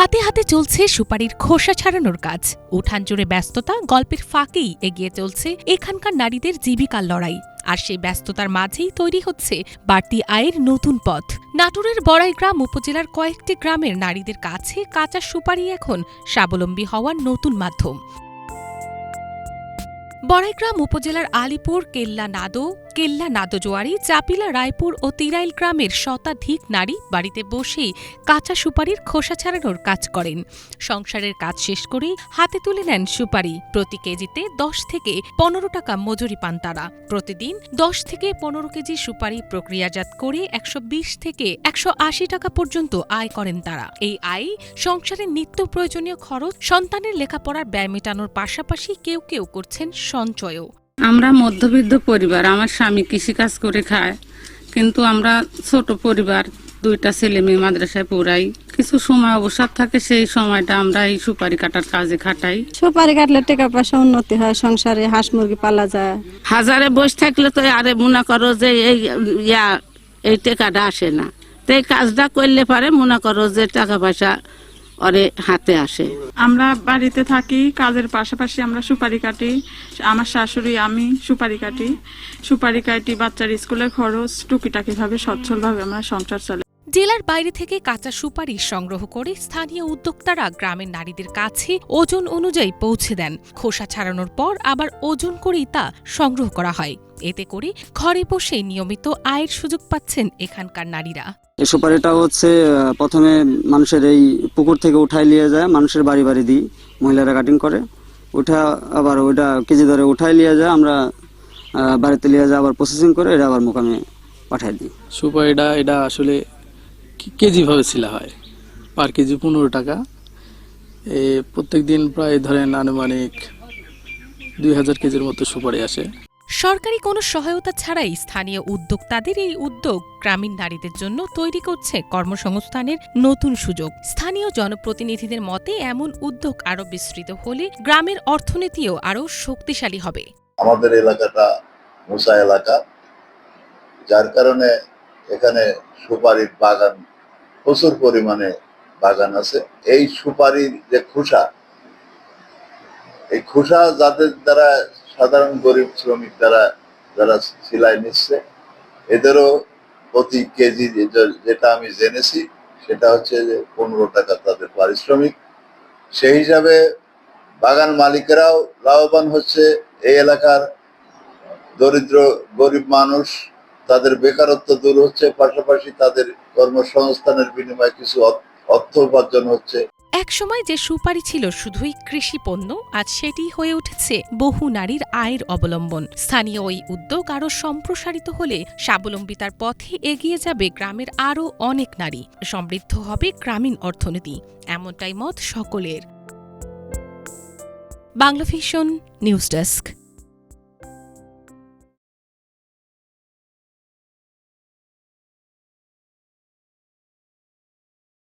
হাতে হাতে চলছে সুপারির খোসা ছাড়ানোর কাজ। উঠান জুড়ে ব্যস্ততা, গল্পের ফাঁকেই এগিয়ে চলছে এখানকার নারীদের জীবিকার লড়াই। আর সেই ব্যস্ততার মাঝেই তৈরি হচ্ছে বাড়তি আয়ের নতুন পথ। নাটোরের বড়াইগ্রাম উপজেলার কয়েকটি গ্রামের নারীদের কাছে কাঁচা সুপারি এখন স্বাবলম্বী হওয়ার নতুন মাধ্যম। বড়াইগ্রাম উপজেলার আলীপুর, কেল্লা নাদোজোয়ারি, চাপিলা, রায়পুর ও তিরাইল গ্রামের শতাধিক নারী বাড়িতে বসেই কাঁচা সুপারির খোসা ছাড়ানোর কাজ করেন। সংসারের কাজ শেষ করেই হাতে তুলে নেন সুপারি। প্রতি কেজিতে ১০ থেকে ১৫ টাকা মজুরি পান তারা। প্রতিদিন ১০ থেকে ১৫ কেজি সুপারি প্রক্রিয়াজাত করে ১২০ থেকে ১৮০ টাকা পর্যন্ত আয় করেন তারা। এই আয় সংসারের নিত্য প্রয়োজনীয় খরচ, সন্তানের লেখাপড়ার ব্যয় মেটানোর পাশাপাশি কেউ কেউ করছেন সঞ্চয়ও। আমরা মধ্যবিত্ত পরিবার, আমার স্বামী কৃষিকাজ করে খায়, কিন্তু আমরা ছোট পরিবার, 2টা ছেলে মেয়ে মাদ্রাসায় পড়াই। কিছু সময় অবসর থাকে, সেই সময়টা আমরা এই সুপারি কাটার কাজে খাটাই। সুপারি কাটলে টাকা পয়সা উন্নতি হয়, সংসারে হাঁস মুরগি পালা যায়। হাজারে বসে থাকলে তো আরে মনে করো যে এই টাকাটা আসে না, তো এই কাজটা করলে পারে মনে করো যে টাকা পয়সা ওরে হাতে আসে। আমরা বাড়িতে থাকি, কাজের পাশাপাশি আমরা সুপারি কাটি। আমার শাশুড়ি, আমি সুপারি কাটি বাচ্চার স্কুলের খরচ, টুকিটাকি ভাবে সচ্ছলভাবে আমরা সংসার চলে। জেলার বাইরে থেকে কাঁচা সুপারি সংগ্রহ করে স্থানীয় উদ্যোক্তারা গ্রামের নারীদের কাছে ওজন অনুযায়ী পৌঁছে দেন। খোসা ছাড়ানোর পর আবার ওজন করেই তা সংগ্রহ করা হয়। এতে করে ঘরে বসে নিয়মিত আয়ের সুযোগ পাচ্ছেন এখানকার নারীরা। এই সুপারিটা হচ্ছে প্রথমে মানুষের এই পুকুর থেকে উঠাই নিয়ে যায়, মানুষের বাড়ি বাড়ি দিই, মহিলারা কাটিং করে আবার ওইটা কেজি ধরে উঠাই নিয়ে যায়, আমরা বাড়িতে নিয়ে যায়, আবার প্রসেসিং করে এটা আবার মোকামে পাঠাই দিই। সুপারিটা এটা আসলে কেজি ভাবে ছিলা হয়, পার কেজি 15 টাকা। প্রত্যেক দিন প্রায় ধরেন আনুমানিক 2000 কেজির মতো সুপারি আসে। সরকারি কোনো সহায়তা ছাড়াই স্থানীয় উদ্যোক্তাদের এই উদ্যোগ গ্রামীণ নারীদের জন্য তৈরি করছে কর্মসংস্থানের নতুন সুযোগ। স্থানীয় জনপ্রতিনিধিদের মতে এমন উদ্যোগ আরও বিস্তৃত হলে গ্রামের অর্থনীতিও আরও শক্তিশালী হবে। আমাদের এলাকাটা মোসা এলাকা, যার কারণে এখানে সুপারির বাগান, প্রচুর পরিমাণে বাগান আছে। এই সুপারির যে খোসা, এই খোসা যাদের দ্বারা সাধারণ গরিব শ্রমিক যারা সিলাই নিচ্ছে, এদেরও প্রতি কেজি যেটা আমি জেনেছি সেটা হচ্ছে যে 15 টাকা তাদের পারিশ্রমিক। সেই হিসাবে বাগান মালিকেরাও লাভবান হচ্ছে। এই এলাকার দরিদ্র গরিব মানুষ, তাদের বেকারত্ব দূর হচ্ছে, পাশাপাশি তাদের কর্মসংস্থানের বিনিময়ে কিছু অর্থ উপার্জন হচ্ছে। একসময় যে সুপারি ছিল শুধুই কৃষি পণ্য, আজ সেটি হয়ে উঠেছে বহু নারীর আয়ের অবলম্বন। স্থানীয় ওই উদ্যোগ আরও সম্প্রসারিত হলে স্বাবলম্বিতার পথে এগিয়ে যাবে গ্রামের আরও অনেক নারী, সমৃদ্ধ হবে গ্রামীণ অর্থনীতি, এমনটাই মত সকলের। Bangla vision news desk.